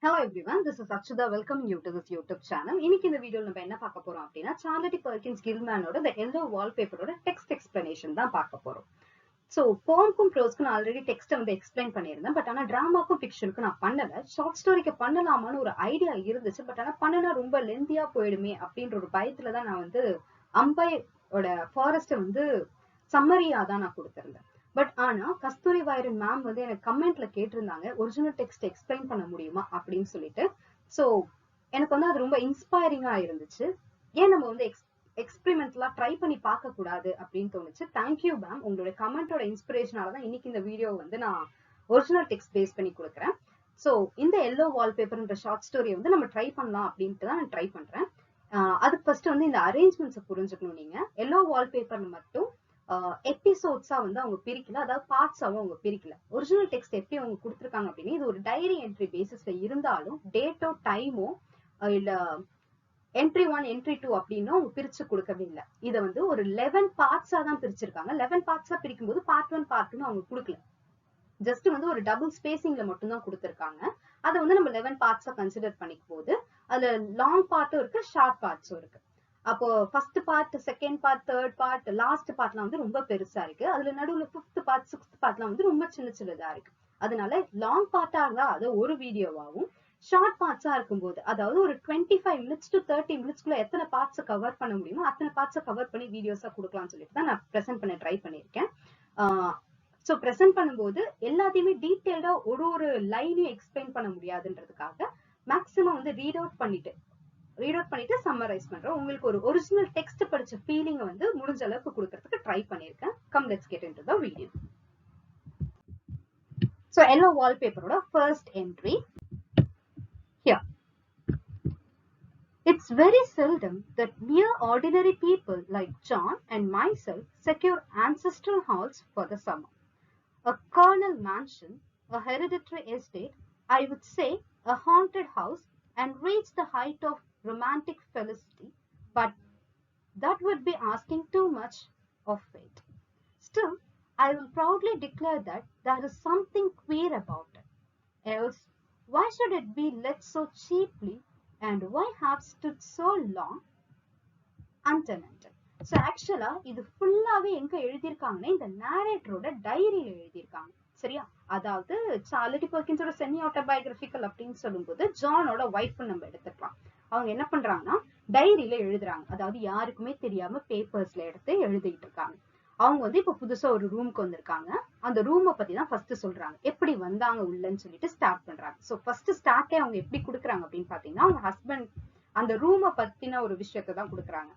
Hello everyone, this is Akshada. Welcome you to this YouTube channel. இன்னைக்கு இந்த வீடியோல நம்ம என்ன பார்க்க போறோம் அப்படின்னா Perkins Gilman ஓட the Yellow Wallpaper ஓட text explanation தான் பார்க்க போறோம். So poemக்கும் prose நான் ஆல்ரெடி டெக்ஸ்ட் வந்து எக்ஸ்பிளைன் பண்ணியிருந்தேன். பட் ஆனா டிராமாக்கும் ஃபிக்ஷனுக்கும் நான் பண்ணல. ஷார்ட் ஸ்டோரிக்கு பண்ணலாமான்னு ஒரு ஐடியா இருந்துச்சு. பட் ஆனா பண்ணனா ரொம்ப லெந்தியா போயிடுமே அப்படின்ற ஒரு பயத்துல தான் நான் வந்து அம்பையோட ஃபாரஸ்ட் வந்து சம்மரியா தான் நான் கொடுத்திருந்தேன். பட் ஆனா கஸ்தூரி வாயரன் மேம் வந்து எனக்கு கமெண்ட்ல கேட்டிருந்தாங்க ஒரிஜினல் டெக்ஸ்ட் எக்ஸ்பிளைன் பண்ண முடியுமா அப்படின்னு சொல்லிட்டு. சோ எனக்கு வந்து அது ரொம்ப இன்ஸ்பைரிங்கா இருந்துச்சு. ஏன் நம்ம வந்து எக்ஸ்பெரிமெண்ட்லாம் ட்ரை பண்ணி பார்க்க கூடாது அப்படின்னு தோணுச்சு. தேங்க்யூ மேம், உங்களுடைய கமெண்டோட இன்ஸ்பிரேஷனாலதான் இன்னைக்கு இந்த வீடியோ வந்து நான் ஒரிஜினல் டெக்ஸ்ட் பேஸ் பண்ணி கொடுக்குறேன். சோ இந்த எல்லோ வால்பேப்பர்ன்ற ஷார்ட் ஸ்டோரியை வந்து நம்ம ட்ரை பண்ணலாம் அப்படின்ட்டு தான் நான் ட்ரை பண்றேன். அதுக்கு ஃபர்ஸ்ட் வந்து இந்த அரேஞ்ச்மெண்ட்ஸை புரிஞ்சுக்கணும். நீங்க எல்லோ வால்பேப்பர் மட்டும் எபிசோட்ஸா வந்து அவங்க பிரிக்கல, அதாவது பார்ட்ஸாவும் அவங்க பிரிக்கல. ஒரிஜினல் டெக்ஸ்ட் எப்படி அவங்க கொடுத்துருக்காங்க அப்படின்னு இது ஒரு டைரி என்ட்ரி பேசிஸ்ல இருந்தாலும் டேட்டோ டைமோ இல்ல என்ட்ரி 1 என்ட்ரி 2 அப்படின்னு அவங்க பிரிச்சு கொடுக்கவே இல்லை. இதை வந்து ஒரு 11 பார்ட்ஸா தான் பிரிச்சிருக்காங்க. 11 பார்ட்ஸா பிரிக்கும் போது பார்ட் 1 பார்ட் 2 அவங்க கொடுக்கல, ஜஸ்ட் வந்து ஒரு டபுள் ஸ்பேசிங்ல மட்டும் தான் கொடுத்துருக்காங்க. அதை வந்து நம்ம 11 பார்ட்ஸா கன்சிடர் பண்ணிக்கும் போது அதுல லாங் பார்ட்டும் இருக்கு, ஷார்ட் பார்ட்ஸும் இருக்கு. அப்போ first part, second part, third part, last பார்ட்லாம் வந்து ரொம்ப பெருசா இருக்கு. அதுல நடுவுல 5th பார்ட், 6th பார்ட்லாம் வந்து ரொம்ப சின்னதா இருக்கு. அதனால லாங் பார்ட்டா இருந்தா அது ஒரு வீடியோவாகவும், ஷார்ட் பார்ட்ஸா இருக்கும்போது அதாவது ஒரு 25 மினிட்ஸ் டு 30 மினிட்ஸ்க்குள்ள எத்தனை பார்ட்ஸ் கவர் பண்ண முடியுமோ அத்தனை பார்ட்ஸை கவர் பண்ணி வீடியோஸா கொடுக்கலாம்னு சொல்லிட்டு தான் நான் ப்ரெசென்ட் பண்ண ட்ரை பண்ணியிருக்கேன். ஸோ ப்ரெசென்ட் பண்ணும்போது எல்லாத்தையுமே டீட்டெயில்டா ஒரு லைனையும் எக்ஸ்பிளைன் பண்ண முடியாதுன்றதுக்காக மேக்சிமம் வந்து ரீட் அவுட் பண்ணிட்டு சம்மரைஸ் பண்றேன். உங்களுக்கு ஒரு ஒரிஜினல் டெக்ஸ்ட் படிச்ச ஃபீலிங் வந்து முடிஞ்ச அளவுக்கு கொடுக்கறதுக்கு ட்ரை பண்ணிருக்கேன். Come let's get into the video. So yellow வால்பேப்பரோட first entry here. It's very seldom that mere ordinary people like John and myself secure ancestral halls for the summer. A colonial mansion, a hereditary estate, I would say a haunted house, and reach the height of romantic felicity, but that would be asking too much of fate. Still, I will proudly declare that there is something queer about it. Else, why should it be let so cheaply, and why have stood so long untenanted? So actually இது ஃபுல்லாவே எங்க எழுதியிருக்காங்கன்னா இந்த narratorோட டைரியில எழுதியிருக்காங்க. சரியா? அதாவது Charlie பெர்கின்ஸோட semi autobiographical அப்படின்னு சொல்லும்போது ஜானோட ஒய்ஃப் நம்ம எடுத்துக்கலாம். அவங்க என்ன பண்றாங்கன்னா டைரியில எழுதுறாங்க. அதாவது யாருக்குமே தெரியாம பேப்பர்ஸ்ல எடுத்து எழுதிட்டு இருக்காங்க. அவங்க வந்து இப்ப புதுசா ஒரு ரூமுக்கு வந்திருக்காங்க. அந்த ரூமை பத்தி தான் ஃபர்ஸ்ட் சொல்றாங்க. எப்படி வந்தாங்க உள்ளன்னு சொல்லிட்டு ஸ்டார்ட் பண்றாங்க. சோ ஃபர்ஸ்ட் ஸ்டார்ட்டே அவங்க எப்படி கொடுக்குறாங்க அப்படின்னு பாத்தீங்கன்னா அவங்க ஹஸ்பண்ட் அந்த ரூமை பத்தின ஒரு விஷயத்தை தான் கொடுக்குறாங்க.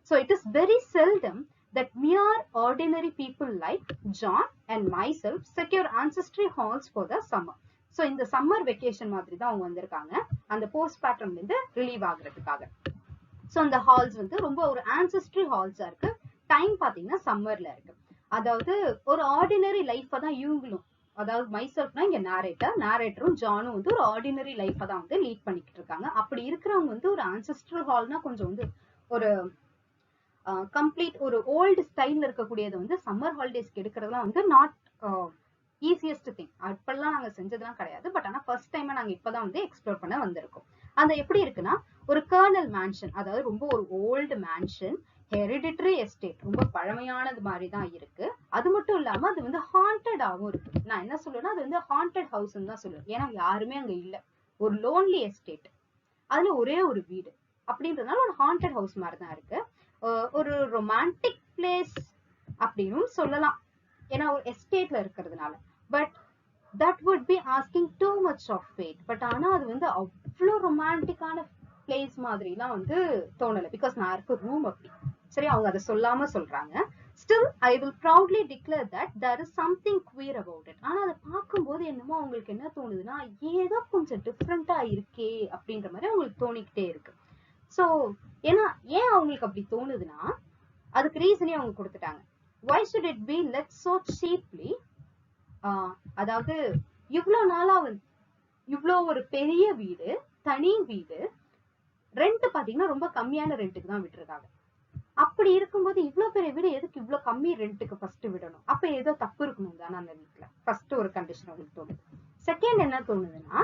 So it is very seldom that mere ordinary people like John and myself secure ancestry halls for the summer. So இந்த சம்மர் வெக்கேஷன் மாதிரி தான் அவங்க வந்திருக்காங்க அந்த போஸ்ட் பேட்டர்ன்ல இருந்து ரிலீவ் ஆகுறதுக்காக. சோ அந்த ஹால்ஸ் வந்து ரொம்ப ஒரு ஆன்செஸ்ட்ரி ஹால்ஸா இருக்கு. டைம் பாத்தீங்கன்னா சம்மர்ல இருக்கு. அதாவது ஒரு ஆர்டினரி லைஃபா தான் இவங்களும், அதாவது மைசெல்ஃப்னா இங்க நேரேட்டரும் ஜானும் வந்து ஒரு ஆர்டினரி லைஃபா தான் வந்து லீட் பண்ணிக்கிட்டு இருக்காங்க. அப்படி இருக்கிறவங்க வந்து ஒரு ஆன்செஸ்ட்ரல் ஹால்னா கொஞ்சம் வந்து ஒரு கம்ப்ளீட் ஒரு ஓல்டு ஸ்டைல்ல இருக்கக்கூடியது வந்து சம்மர் ஹாலிடேஸ்க்கு எடுக்கிறதுலாம் வந்து நாட் ஈஸியஸ்ட் திங். அப்பெல்லாம் நாங்க செஞ்சதெல்லாம் கிடையாது. பட் ஆனா ஃபர்ஸ்ட் டைமா நாங்க இப்பதான் வந்து எக்ஸ்ப்ளோர் பண்ண வந்திருக்கோம். அந்த எப்படி இருக்குன்னா ஒரு கர்னல் மேன்ஷன், அதாவது ரொம்ப ஒரு ஓல்டு மேன்ஷன், ஹெரிடிட்டரி எஸ்டேட், ரொம்ப பழமையானது மாதிரி தான் இருக்கு. அது மட்டும் இல்லாம அது வந்து ஹாண்டடாவும் இருக்கு. நான் என்ன சொல்லுவேன்னா அது வந்து ஹாண்டட் ஹவுஸ்ன்னு தான் சொல்லுவேன். ஏன்னா யாருமே அங்க இல்ல, ஒரு லோன்லி எஸ்டேட், அதுல ஒரே ஒரு வீடு அப்படின்றதுனால ஒரு ஹாண்டட் ஹவுஸ் மாதிரி தான் இருக்கு. ஒரு ரொமான்டிக் பிளேஸ் அப்படின்னு சொல்லலாம், ஏன்னா ஒரு எஸ்டேட்ல இருக்கிறதுனால. But that would be asking too much of fate. But ஆனா அது வந்து அவ்வளோ ரொமான்டிக்கான பிளேஸ் மாதிரிலாம் வந்து தோணலை. பிகாஸ் நான் இருக்க ரூம் அப்படி. சரி, அவங்க அதை சொல்லாம சொல்றாங்க. Still I will proudly declare that there is something queer about it. ஆனா அதை பார்க்கும்போது என்னமோ அவங்களுக்கு என்ன தோணுதுன்னா ஏதோ கொஞ்சம் டிஃப்ரெண்டா இருக்கே அப்படின்ற மாதிரி அவங்களுக்கு தோணிக்கிட்டே இருக்கு. சோ ஏன்னா ஏன் அவங்களுக்கு அப்படி தோணுதுன்னா அதுக்கு ரீசனே அவங்க கொடுத்துட்டாங்க. why should it be let so cheaply? அதாவது இவ்வளவு நாளா இவ்வளவு ஒரு பெரிய வீடு, தனி வீடு, ரெண்ட் பாத்தீங்கன்னா ரொம்ப கம்மியான ரெண்ட்டுக்கு தான் விட்டுருக்காங்க. அப்படி இருக்கும்போது இவ்வளவு பெரிய வீடு எதுக்கு இவ்வளவு கம்மி ரெண்ட்டுக்கு ஃபர்ஸ்ட் விடணும்? அப்ப ஏதோ தப்பு இருக்கணும் தானே அந்த வீட்டுல. ஃபர்ஸ்ட் ஒரு கண்டிஷன் அவங்களுக்கு தோணுது. செகண்ட் என்ன தோணுதுன்னா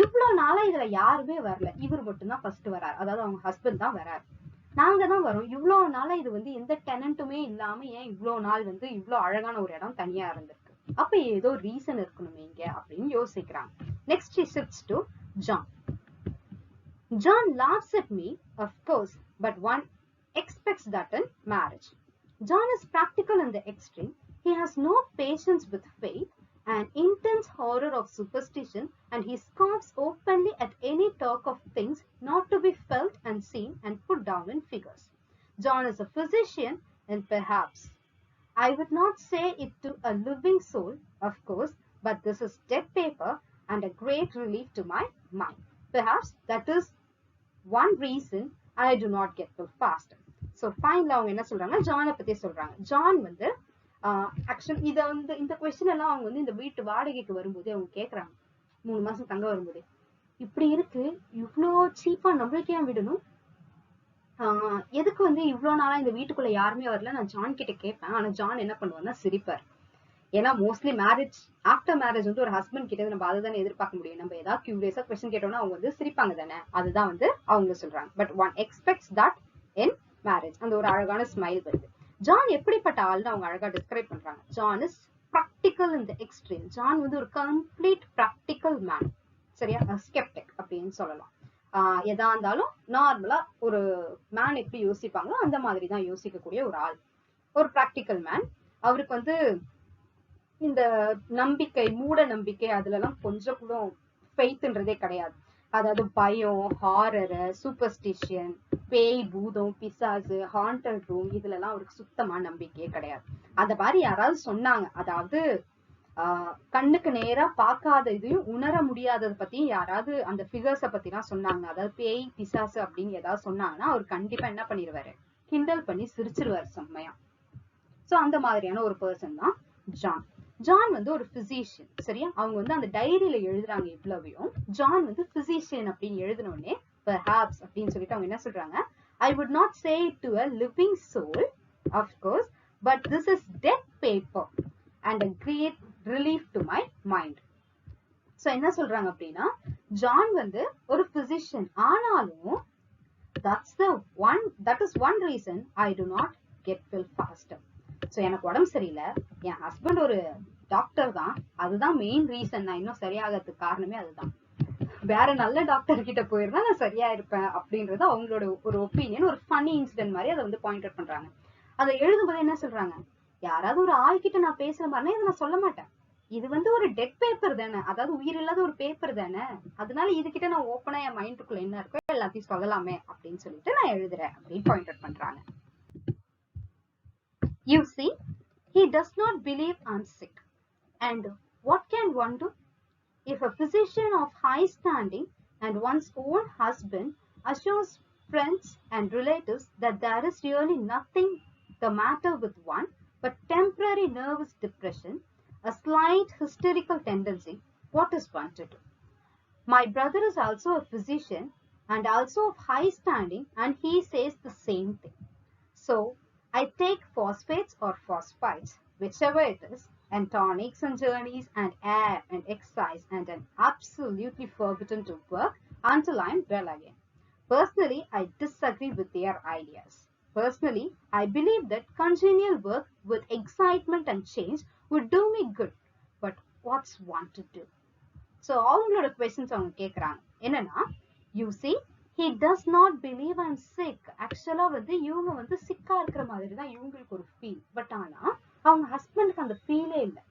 இவ்வளவு நாளா இதுல யாருமே வரல, இவர் மட்டும் தான் ஃபர்ஸ்ட் வராரு, அதாவது அவங்க ஹஸ்பண்ட் தான் வராரு, நாங்க தான் வரோம், இவ்வளவு நாளா இது வந்து எந்த டெனன்ட்டுமே இல்லாம ஏன் இவ்வளவு நாள் வந்து இவ்வளவு அழகான ஒரு இடம் தனியா இருந்திருக்கு, அப்ப ஏதோ ரீசன் இருக்கணுமே இங்க அப்படின்னு யோசிக்கிறாங்க. Next he shifts to John. John laughs at me, of course, but one expects that in marriage. John is practical in the extreme. He has no patience with faith, an intense horror of superstition, and he scoffs openly at any talk of things not to be felt and seen and put down in figures. John is a physician, and perhaps I would not say it to a living soul, of course, but this is dead paper and a great relief to my mind. Perhaps that is one reason I do not get to fast. So ஃபைனலா அவங்க என்ன சொல்றாங்க, ஜானை பத்தி சொல்றாங்க. John வந்து actually இதை வந்து இந்த கொஸ்டின் எல்லாம் அவங்க வந்து இந்த வீட்டு வாடகைக்கு வரும்போது அவங்க கேட்கறாங்க, 3 மாசம் தங்க வரும்போது, இப்படி இருக்கு இவ்வளோ சீப்பா நம்மளுக்கு ஏன் விடணும், எதுக்கு வந்து இவ்வளவு நாளா இந்த வீட்டுக்குள்ள யாருமே வரல, நான் ஜான் கிட்ட கேட்பேன். ஆனா ஜான் என்ன பண்ணுவாருன்னா சிரிப்பார். ஏன்னா மோஸ்ட்லி மேரேஜ் ஆஃப்டர் மேரேஜ் வந்து ஒரு ஹஸ்பண்ட் கிட்ட நம்ம அதை தானே எதிர்பார்க்க முடியும், நம்ம ஏதாவது கியூரியஸா கொஸ்டின் கேட்டோம்னா அவங்க வந்து சிரிப்பாங்க தானே, அதுதான் வந்து அவங்க சொல்றாங்க. But one expects that in marriage, அந்த ஒரு அழகான ஸ்மைல் வருது. ஜான் எப்படிப்பட்ட ஆள்னு அவங்க அழகா டிஸ்கிரைப் பண்றாங்க. John is practical in the extreme. John வந்து ஒரு கம்ப்ளீட் ப்ராக்டிக்கல் மேன், சரியா, ஸ்கெப்டிக் அப்படின்னு சொல்லலாம். எதா இருந்தாலும் நார்மலா ஒரு மேன் எப்படி யோசிப்பாங்களோ அந்த மாதிரி தான் யோசிக்கக்கூடிய ஒரு ஆள், ஒரு ப்ராக்டிக்கல் மேன். அவருக்கு வந்து இந்த நம்பிக்கை, மூட நம்பிக்கை அதுல எல்லாம் கொஞ்சம் கூட ஃபெய்த்ன்றதே கிடையாது. அதாவது பயம், ஹாரர், சூப்பர்ஸ்டிஷன், பேய், பூதம், பிசாசு, ஹாண்டட் ரூம் இதுல எல்லாம் அவருக்கு சுத்தமா நம்பிக்கையே கிடையாது. அந்த மாதிரி யாராவது சொன்னாங்க, அதாவது கண்ணுக்கு நேரா பார்க்காத இதையும் உணர முடியாததை பத்தி யாராவது அந்த ஃபிகர்ஸ பத்தி எல்லாம் சொன்னாங்க, அதாவது பேய், பிசாசு அப்படின்னு ஏதாவது சொன்னாங்கன்னா அவர் கண்டிப்பா என்ன பண்ணிடுவாரு, கிண்டல் பண்ணி சிரிச்சிருவாரு செம்மையா. சோ அந்த மாதிரியான ஒரு பர்சன் தான் ஜான். ஜான் வந்து ஒரு பிசிஷியன், சரியா. அவங்க வந்து அந்த டைரியில எழுதுறாங்க இவ்வளவையும். ஜான் வந்து பிசிஷியன் அப்படின்னு எழுதினோடனே perhaps அப்படின்னு சொல்லிட்டு அவங்க என்ன சொல்றாங்க, I would not say it to a living soul, of course, but this is dead paper and a great relief to my mind. So என்ன சொல்றாங்க அப்படின்னா, ஜான் வந்து ஒரு பிசிஷியன், ஆனாலும் that is one reason I do not get well faster. So எனக்கு உடம்பு சரியில்லை, என் husband ஒரு டாக்டர் தான், அதுதான் மெயின் ரீசன், நான் இன்னும் சரியாகிறதுக்கு காரணமே அதுதான். வேற நல்ல டாக்டர் கிட்ட போயிருந்தா நான் சரியா இருப்பேன் அப்படின்றது அவங்களோட ஒரு ஒப்பீனியன், ஒரு ஃபன்னி இன்சிடென்ட் மாதிரி அதை வந்து பாயிண்ட் அவுட் பண்றாங்க. அதை எழுதும்போது என்ன சொல்றாங்க, யாராவது ஒரு ஆள் கிட்ட நான் பேசுற மாதிரினா இதை நான் சொல்ல மாட்டேன், இது வந்து ஒரு டெட் பேப்பர் தானே, அதாவது உயிர் இல்லாத ஒரு பேப்பர் தானே, அதனால இதுகிட்ட நான் ஓப்பனா என் மைண்டுக்குள்ள என்ன இருக்கோ எல்லாத்தையும் சொல்லலாமே அப்படின்னு சொல்லிட்டு நான் எழுதுறேன் அப்படின்னு பாயிண்ட் அவுட் பண்றாங்க. You see, he does not believe I'm sick. And what can one do? If a physician of high standing and one's own husband assures friends and relatives that there is really nothing the matter with one but temporary nervous depression, a slight hysterical tendency, what is one to do? My brother is also a physician and also of high standing, and he says the same thing. So I take phosphates or phosphites, whichever it is, and tonics and journeys and air and exercise, and am absolutely forbidden to work until I am well again. Personally, I disagree with their ideas. Personally, I believe that congenial work with excitement and change would do me good. But what's one to do? So அவங்களோட questions அவங்க கேக்குறாங்க என்னன்னா, you see, he does not believe I'm sick. ஆக்சுவலா வந்து இவங்க வந்து சிக்கா இருக்கிற மாதிரி தான் இவங்களுக்கு ஒரு ஃபீல், பட் ஆனா அவங்க ஹஸ்பண்டுக்கு அந்த ஃபீலே இல்லை.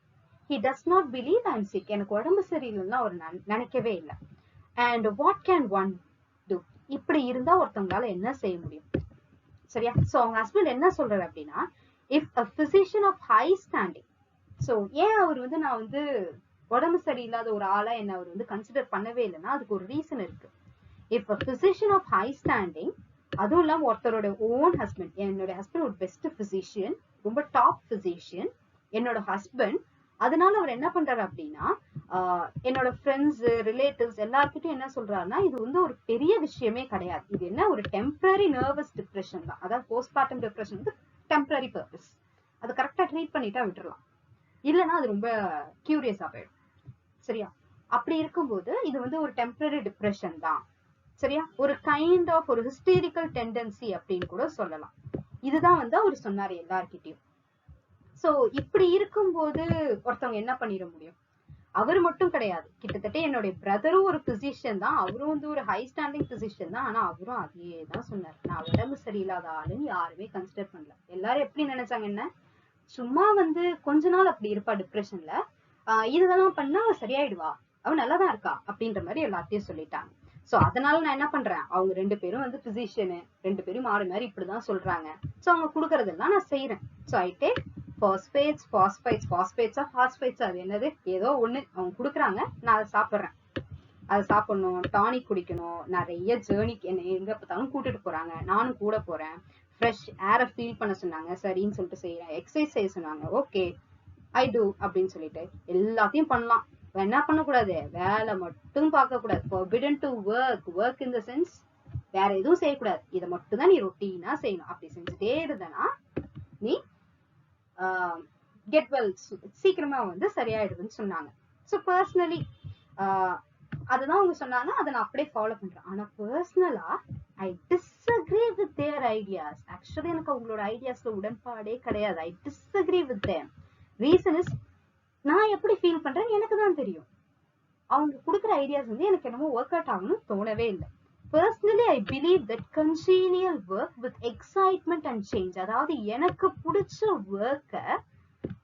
he does not believe I'm sick, எனக்கு உடம்பு சரியில்லைன்னா அவர் நினைக்கவே இல்லை. and what can one do? இப்படி இருந்தா ஒருத்தவங்களால என்ன செய்ய முடியும், சரியா. சோ அவங்க ஹஸ்பண்ட் என்ன சொல்றாரு அப்படின்னா, if a physician of high standing, so ஏன் அவர் வந்து நான் வந்து உடம்பு சரியில்லாத ஒரு ஆளா என்ன அவர் வந்து கன்சிடர் பண்ணவே இல்லைன்னா அதுக்கு ஒரு ரீசன் இருக்கு. if a physician of high standing, அதுவும் இல்லாம ஒருத்தரோட ஓன் ஹஸ்பண்ட், என்னோட ஹஸ்பண்ட் ஒரு பெஸ்ட் பிசிஷியன், ரொம்ப டாப் பிசிஷியன் என்னோட ஹஸ்பண்ட், அதனால அவர் என்ன பண்றாரு அப்படின்னா என்னோட ஃப்ரெண்ட்ஸ் ரிலேட்டிவ்ஸ் எல்லார்கிட்டையும் என்ன சொல்றாருன்னா, இது வந்து ஒரு பெரிய விஷயமே கிடையாது, இது என்ன ஒரு டெம்பரரி நர்வஸ் டிப்ரெஷன் தான், அதாவது போஸ்ட்மார்ட்டம் டிப்ரெஷன் வந்து டெம்பரரி பர்பஸ், அது கரெக்டா ட்ரீட் பண்ணிட்டா விட்டுறலாம், இல்லைன்னா அது ரொம்ப கியூரியஸா போயிடும், சரியா. அப்படி இருக்கும்போது இது வந்து ஒரு டெம்பரரி டிப்ரெஷன் தான். சரியா? ஒரு கைண்ட் ஆஃப் ஒரு ஹிஸ்டீரிக்கல் டெண்டன்சி அப்படின்னு கூட சொல்லலாம். இதுதான் வந்து அவர் சொன்னாரு எல்லார்கிட்டயும். சோ இப்படி இருக்கும்போது ஒருத்தவங்க என்ன பண்ணிட முடியும்? அவர் மட்டும் கிடையாது, கிட்டத்தட்ட என்னுடைய பிரதரும் ஒரு பிசிஷியன் தான். அவரும் வந்து ஒரு ஹை ஸ்டாண்டிங் பிசிஷியன் தான். ஆனா அவரும் அதே தான் சொன்னார். நான் உடம்பு சரியில்லாத ஆளுன்னு யாருமே கன்சிடர் பண்ணல. எல்லாரும் எப்படி நினைச்சாங்க, என்ன சும்மா வந்து கொஞ்ச நாள் அப்படி இருப்பா டிப்ரெஷன்ல, இதெல்லாம் பண்ணா அவ சரியாயிடுவா, அவ நல்லாதான் இருக்கா அப்படின்ற மாதிரி எல்லாத்தையும் சொல்லிட்டாங்க. சோ அதனால நான் என்ன பண்றேன், அவங்க 2 பேரும் வந்து பிசிஷியனு, 2 பேரும் மாறி மாறி இப்படிதான் சொல்றாங்க. சோ அவங்க குடுக்கறதெல்லாம் நான் செய்யறேன். சோ ஐ டேக் பாஸ்பேட்ஸ் அது என்னது ஏதோ ஒண்ணு அவங்க குடுக்குறாங்க, நான் அதை சாப்பிடுறேன். அதை சாப்பிடணும், டானிக் குடிக்கணும், நிறைய ஜேர்னிக்கு என்ன எங்க பார்த்தாலும் கூட்டிட்டு போறாங்க, நானும் கூட போறேன். ஃப்ரெஷ் ஏரை ஃபீல் பண்ண சொன்னாங்க, சரின்னு சொல்லிட்டு செய்யறேன். எக்ஸசைஸ் செய்ய சொன்னாங்க, ஓகே ஐ டூ அப்படின்னு சொல்லிட்டு எல்லாத்தையும் பண்ணலாம். என்ன பண்ணக்கூடாது, வேலை மட்டும் பார்க்க கூடாது. forbidden to work in the sense வேற எதுவும் செய்யக்கூடாது, இதை மட்டும் தான் நீ ரொட்டீனா செய்யணும். அப்படி செஞ்சுட்டே இருந்தனா நீ கெட் வெல், சீக்கிரமா வந்து சரியாயிடுதுன்னு சொன்னாங்க. ஸோ பர்சனலி அதுதான் அவங்க சொன்னாங்க, அதை நான் அப்படியே ஃபாலோ பண்றேன். ஆனா பர்சனலா I disagree with their ideas. Actually எனக்கு அவங்களோட ஐடியாஸ்ல உடன்பாடே கிடையாது. I disagree with them. Reason is, நான் எப்படி ஃபீல் பண்றேன்னு எனக்கு தான் தெரியும். அவங்க கொடுக்குற ஐடியாஸ் வந்து எனக்கு என்னமோ ஒர்க் அவுட் ஆகணும்னு தோணவே இல்லை. Personally, I believe that congenial work with excitement and change, அதாவது எனக்கு பிடிச்ச ஒர்க்கை,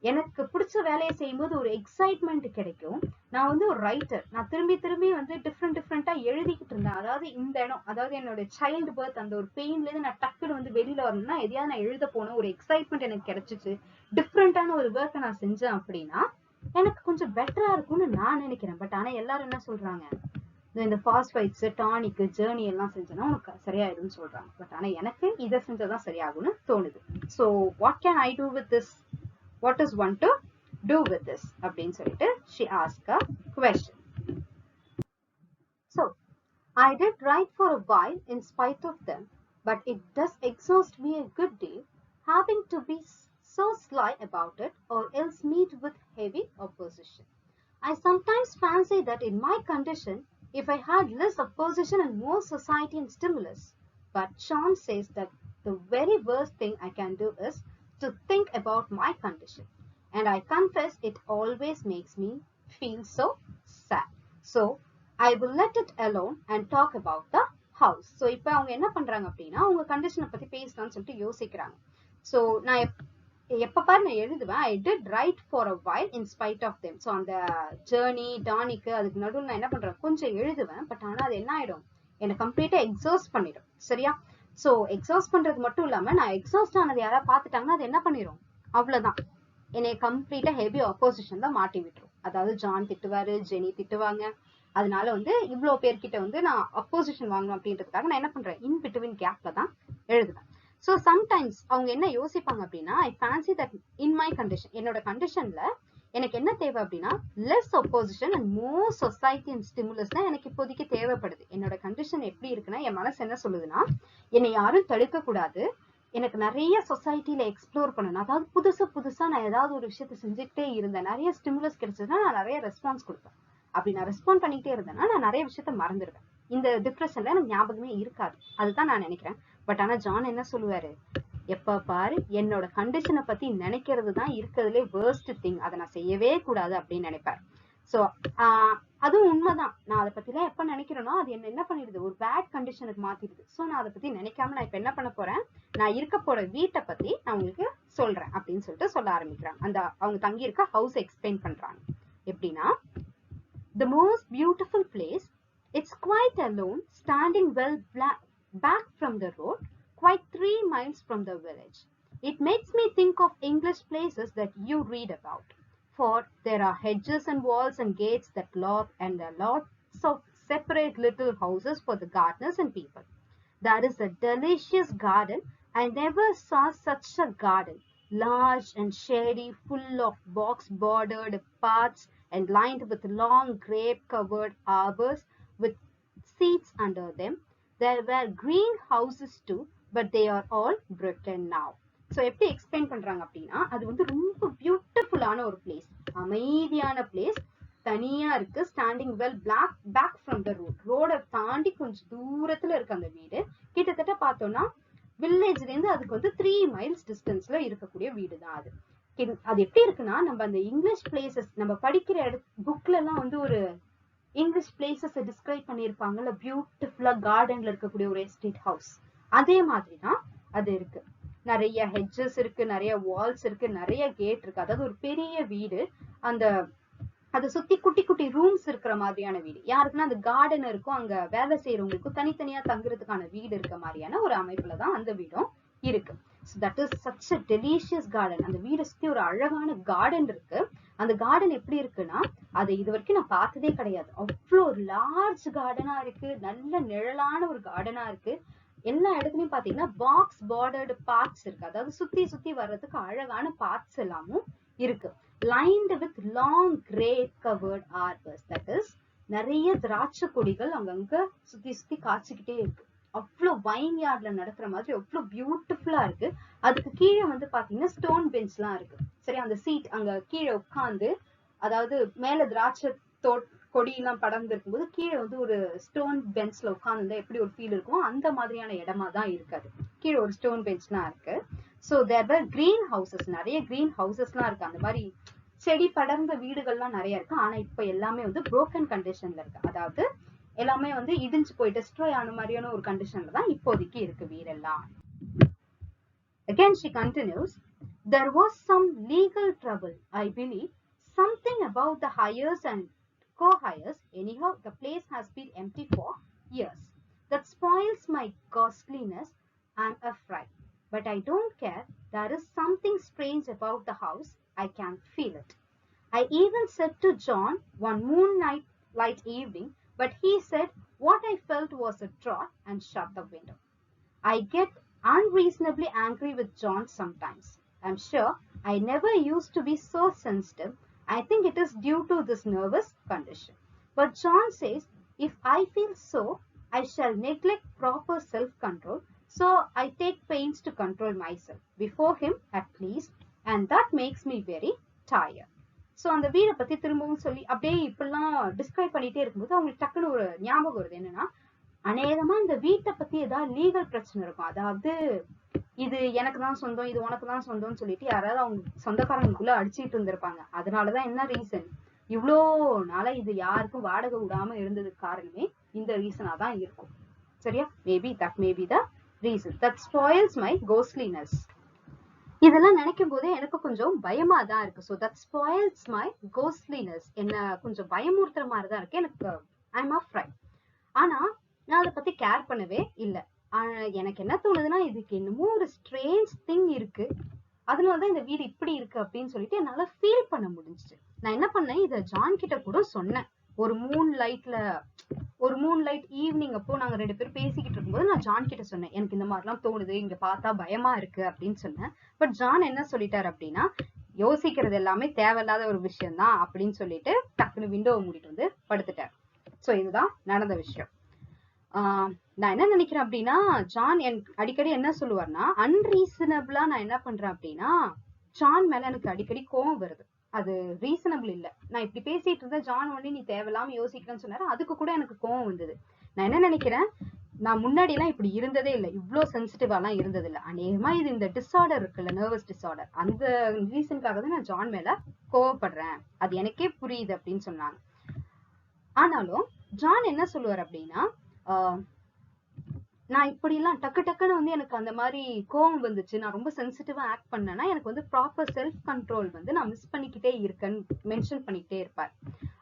எனக்கு பிடிச்ச வேலையை செய்யும்போது ஒரு எக்ஸைட்மெண்ட் கிடைக்கும். நான் வந்து ஒரு ரைட்டர், நான் திரும்பி திரும்பி வந்து டிஃப்ரெண்டா எழுதிக்கிட்டு இருந்தேன். அதாவது இந்த இடம், அதாவது என்னோட சைல்டு பர்த், அந்த ஒரு பெயின்ல இருந்து நான் டக்குன்னு வந்து வெளியில வரணும்னா எதையாவது நான் எழுத போனேன், ஒரு எக்ஸைட்மெண்ட் எனக்கு கிடைச்சிச்சு, டிஃப்ரெண்டான ஒரு ஒர்க்கை நான் செஞ்சேன் அப்படின்னா எனக்கு கொஞ்சம் பெட்டரா இருக்கும்னு நான் நினைக்கிறேன். பட் ஆனா எல்லாரும் என்ன சொல்றாங்க, இந்த பாஸ்பைட்ஸ், டானிக், ஜேர்னி எல்லாம் செஞ்சோன்னா உனக்கு சரியாயிடும்னு சொல்றாங்க. பட் ஆனா எனக்கு இதை செஞ்சதான் சரியாகும்னு தோணுது. So what can I do with this, what is one to do with this அப்படின்னு சொல்லிட்டு she asked a question. So I did write for a while in spite of them, but it does exhaust me a good deal having to be so sly about it or else meet with heavy opposition. I sometimes fancy that in my condition, if I had less opposition and more society and stimulus, but Sean says that the very worst thing I can do is to think about my condition, and I confess it always makes me feel so sad. So I will let it alone and talk about the house. So இப்போ அவங்க என்ன பண்றாங்க அப்படின்னா, அவங்க கண்டிஷனை பத்தி பேசலாம்னு சொல்லிட்டு யோசிக்கிறாங்க. ஸோ நான் எப்ப பாரு நான் எழுதுவேன், I did write for a while in spite of them. So அந்த ஜேர்னி, டானிக்கு, அதுக்கு நடுவில் நான் என்ன பண்றேன், கொஞ்சம் எழுதுவேன். பட் ஆனா அது என்ன ஆயிடும், என்னை கம்ப்ளீட்டா எக்ஸாஸ்ட் பண்ணிடும். சரியா? ஸோ எக்ஸாஸ்ட் பண்றது மட்டும் இல்லாம, நான் எக்ஸாஸ்ட் ஆனது யாராவது பார்த்துட்டாங்கன்னா அது என்ன பண்ணிடும், அவ்வளவுதான், என்னை கம்ப்ளீட்டா ஹெவி ஆப்போசிஷன் தான் மாட்டி விட்டுரும். அதாவது ஜான் திட்டுவாரு, ஜெனி திட்டுவாங்க. அதனால வந்து இவ்வளவு பேர்கிட்ட வந்து நான் அப்போசிஷன் வாங்கணும் அப்படின்றதுக்காக நான் என்ன பண்றேன், இன் பிட்வீன் கேப்ல தான் எழுதுவேன். ஸோ சம்டைம்ஸ் அவங்க என்ன யோசிப்பாங்க அப்படின்னா, I fancy that in my condition, என்னோட கண்டிஷன்ல எனக்கு என்ன தேவை அப்படின்னா, less opposition and more society and stimulus தான் எனக்கு இப்போதைக்கு தேவைப்படுது. என்னோட கண்டிஷன் எப்படி இருக்குன்னா, என் மனசு என்ன சொல்லுதுன்னா, என்னை யாரும் தடுக்க கூடாது, எனக்கு நிறைய சொசைட்டில எக்ஸ்ப்ளோர் பண்ணணும். அதாவது புதுசா நான் ஏதாவது ஒரு விஷயத்த செஞ்சுக்கிட்டே இருந்தேன், நிறைய ஸ்டிமுலஸ் கிடைச்சதுன்னா நான் நிறைய ரெஸ்பான்ஸ் கொடுப்பேன். அப்படி நான் ரெஸ்பாண்ட் பண்ணிக்கிட்டே இருந்தேன்னா நான் நிறைய விஷயத்த மறந்துடுவேன். இந்த டிப்ரெஷன்ல எனக்கு ஞாபகமே இருக்காது. அதுதான் நான் நினைக்கிறேன். பட் ஆனா ஜான் என்ன சொல்லுவாரு, எப்ப பாரு என்னோட கண்டிஷனை பத்தி நினைக்கிறது தான் இருக்கிறதுலே வேர்ஸ்ட் திங், அதை நான் செய்யவே கூடாது அப்படின்னு நினைப்பாரு. ஸோ அதுவும் உண்மைதான். நான் அதை பத்திலாம் எப்ப நினைக்கிறேனோ அது என்ன பண்ணிடுது, ஒரு பேட் கண்டிஷனுக்கு மாத்திடுது. ஸோ நான் அதை பத்தி நினைக்காம நான் இப்ப என்ன பண்ண போறேன், நான் இருக்க போற வீட்டை பத்தி நான் உங்களுக்கு சொல்றேன் அப்படின்னு சொல்லிட்டு சொல்ல ஆரம்பிக்கிறாங்க. அந்த அவங்க தங்கி இருக்க ஹவுஸ் எக்ஸ்பிளைன் பண்றாங்க. எப்படின்னா, the most beautiful place, it's quite alone, standing well back from the road, quite 3 miles from the village. It makes me think of English places that you read about, for there are hedges and walls and gates that lock, and there are lots of separate little houses for the gardeners and people. That is a delicious garden. I never saw such a garden, large and shady, full of box-bordered paths and lined with long grape-covered arbors with seats under them. There were green houses too, but they are all broken now. So எப்படி explain பண்றாங்க அப்படின்னா, அது வந்து ரொம்ப பியூட்டிஃபுல்லான ஒரு place, அமைதியான place, தனியா இருக்கு, standing well back from the ரோட தாண்டி கொஞ்சம் தூரத்துல இருக்கு அந்த வீடு. கிட்டத்தட்ட பார்த்தோம்னா வில்லேஜ்ல இருந்து அதுக்கு வந்து 3 miles டிஸ்டன்ஸ்ல இருக்கக்கூடிய வீடு தான் அது. அது எப்படி இருக்குன்னா, நம்ம அந்த இங்கிலீஷ் பிளேசஸ் நம்ம படிக்கிற புக்ல எல்லாம் வந்து ஒரு இங்கிலீஷ் பிளேசஸ் டிஸ்கிரைப் பண்ணியிருப்பாங்கல்ல, பியூட்டிஃபுல்லா கார்டன்ல இருக்கக்கூடிய ஒரு எஸ்டேட் ஹவுஸ், அதே மாதிரிதான் அது இருக்கு. நிறைய ஹெட்ஜஸ் இருக்கு, நிறைய வால்ஸ் இருக்கு, நிறைய கேட் இருக்கு. அதாவது ஒரு பெரிய வீடு, அந்த அதை சுத்தி குட்டி குட்டி ரூம்ஸ் இருக்கிற மாதிரியான வீடு. யாருக்குன்னா அந்த கார்டன் இருக்கும், அங்க வேலை செய்யறவங்களுக்கும் தனித்தனியா தங்குறதுக்கான வீடு இருக்க மாதிரியான ஒரு அமைப்புலதான் அந்த வீடும் இருக்கு. So that is such a delicious garden. அந்த வீடை சுத்தி ஒரு அழகான கார்டன் இருக்கு. அந்த கார்டன் எப்படி இருக்குன்னா, அதை இது வரைக்கும் நான் பார்த்ததே கிடையாது. அவ்வளோ ஒரு லார்ஜ் கார்டனா இருக்கு, நல்ல நிழலான ஒரு கார்டனா இருக்கு. எல்லா இடத்துலயும் பாத்தீங்கன்னா பாக்ஸ் பார்டர்டு பாத்ஸ் இருக்கு, அதாவது சுத்தி சுத்தி வர்றதுக்கு அழகான பாத்ஸ் எல்லாமும் இருக்கு. lined with long grape covered arbors, that is நிறைய திராட்சை கொடிகள் அங்கங்க சுத்தி சுத்தி காய்ச்சிக்கிட்டே இருக்கு. அவ்வளோ வைன் யார்ட்ல நடக்கிற மாதிரி அவ்வளோ பியூட்டிஃபுல்லா இருக்கு. அதுக்கு கீழே வந்து பாத்தீங்கன்னா ஸ்டோன் பெஞ்ச் எல்லாம் இருக்கு. சரி, அந்த சீட் அங்க கீழே உட்காந்து, அதாவது மேல திராட்சை கொடியெல்லாம் படர்ந்து இருக்கும்போது கீழே வந்து ஒரு ஸ்டோன் பெஞ்ச்ல உட்கார்ந்து எப்படி ஒரு ஃபீல் இருக்குமோ அந்த மாதிரியான இடமா தான் இருக்காது. கீழே ஒரு ஸ்டோன் பெஞ்ச்லாம் இருக்கு. ஸோ தேர் வர் கிரீன் ஹவுசஸ், நிறைய கிரீன் ஹவுசஸ்லாம் இருக்கு. அந்த மாதிரி செடி படர்ந்த வீடுகள்லாம் நிறைய இருக்கு. ஆனா இப்ப எல்லாமே வந்து புரோக்கன் கண்டிஷன்ல இருக்கு, அதாவது எல்லாமே வந்து இடிஞ்சு போய் டெஸ்ட்ராய் ஆன மாதிரியான ஒரு கண்டிஷன்ல தான் இப்போதைக்கு இருக்கு வீடெல்லாம். Again she continues, there was some legal trouble, I believe, something about the hires and co-hires. Anyhow, the place has been empty for years. That spoils my costliness. I'm afraid, but I don't care. There is something strange about the house. I can feel it. I even said to John one moonlight light evening, but he said what I felt was a draught and shut the window. I get unreasonably angry with John sometimes. I'm sure I never used to be so sensitive. I think it is due to this nervous condition. But John says if I feel so, I shall neglect proper self-control. So I take pains to control myself before him at least, and that makes me very tired. So அந்த வீடை பத்தி திரும்பவும் சொல்லி அப்படியே இப்பெல்லாம் describe பண்ணிட்டே இருக்கும்போது அவங்களுக்கு டக்குன்னு ஒரு ஞாபகம் வருது. என்னன்னா, அநேகமா இந்த வீட்டை பத்தி ஏதாவது லீகல் பிரச்சனை இருக்கும். அதாவது இது எனக்கு தான் சொந்தம், இது உனக்கு தான் சொந்தம்னு சொல்லிட்டு யாராவது அவங்க சொந்தக்காரங்களுக்குள்ள அடிச்சுட்டு இருந்திருப்பாங்க. அதனாலதான் என்ன ரீசன், இவ்வளோ நாளா இது யாருக்கும் வாடகை விடாம இருந்ததுக்கு காரணமே இந்த ரீசனா தான் இருக்கும். சரியா? Maybe that maybe the reason that spoils my ghostliness. இதெல்லாம் நினைக்கும் போதே எனக்கு கொஞ்சம் பயமா தான் இருக்கு. So that spoils my ghostliness, என்ன கொஞ்சம் பயமுறுத்துற மாதிரி தான் இருக்கு எனக்கு. I am afraid. ஆனா நான் அதை பத்தி கேர் பண்ணவே இல்லை. எனக்கு என்ன தோணுதுன்னா, இதுக்கு என்னமோ ஒரு ஸ்ட்ரேஞ்ச் திங் இருக்கு, அதனாலதான் இந்த வீடு இப்படி இருக்கு அப்படின்னு சொல்லிட்டு என்னால ஃபீல் பண்ண முடிஞ்சுச்சு. நான் என்ன பண்ணேன், இதை ஜான் கிட்ட கூட சொன்னேன். ஒரு மூன் லைட் ஈவினிங் அப்போ நாங்க 2 பேரும் பேசிக்கிட்டு இருக்கும்போது நான் ஜான் கிட்ட சொன்னேன், எனக்கு இந்த மாதிரிலாம் தோணுது, இங்க பார்த்தா பயமா இருக்கு அப்படின்னு சொன்னேன். பட் ஜான் என்ன சொல்லிட்டாரு அப்படின்னா, யோசிக்கிறது எல்லாமே தேவையில்லாத ஒரு விஷயம் தான் அப்படின்னு சொல்லிட்டு டக்குனு விண்டோவை மூடிட்டு வந்து படுத்துட்டார். ஸோ இதுதான் நடந்த விஷயம். நான் என்ன நினைக்கிறேன் அப்படின்னா, ஜான் அடிக்கடி என்ன சொல்லுவார்னா, அன்ரீசனபிளா நான் என்ன பண்றேன் அப்படின்னா, ஜான் மேல எனக்கு அடிக்கடி கோவம் வருது. அது ரீசனபிள் இல்ல. நான் இப்படி பேசிட்டு இருந்தேன், ஜான் ஒண்ணு நீ தேவையில்லாம யோசிக்கிறேன்னு சொன்னாரு, அதுக்கு கூட எனக்கு கோவம் வந்தது. நான் என்ன நினைக்கிறேன், நான் முன்னாடி எல்லாம் இப்படி இருந்ததே இல்லை, இவ்வளவு சென்சிட்டிவா எல்லாம் இருந்தது இல்லை. அநேகமா இது இந்த டிஸார்டர் இருக்குல்ல, நர்வஸ் டிஸார்டர், அந்த ரீசனுக்காக தான் நான் ஜான் மேல கோவப்படுறேன், அது எனக்கே புரியுது அப்படின்னு சொன்னாங்க. ஆனாலும் ஜான் என்ன சொல்லுவார் அப்படின்னா, நான் இப்படி எல்லாம் டக்குன்னு வந்து எனக்கு அந்த மாதிரி கோவம் வந்துச்சு, நான் ரொம்ப சென்சிட்டிவா ஆக்ட் பண்ணேன்னா எனக்கு வந்து ப்ராப்பர் செல்ஃப் கண்ட்ரோல் வந்து நான் மிஸ் பண்ணிக்கிட்டே இருக்கேன்னு மென்ஷன் பண்ணிக்கிட்டே இருப்பார்.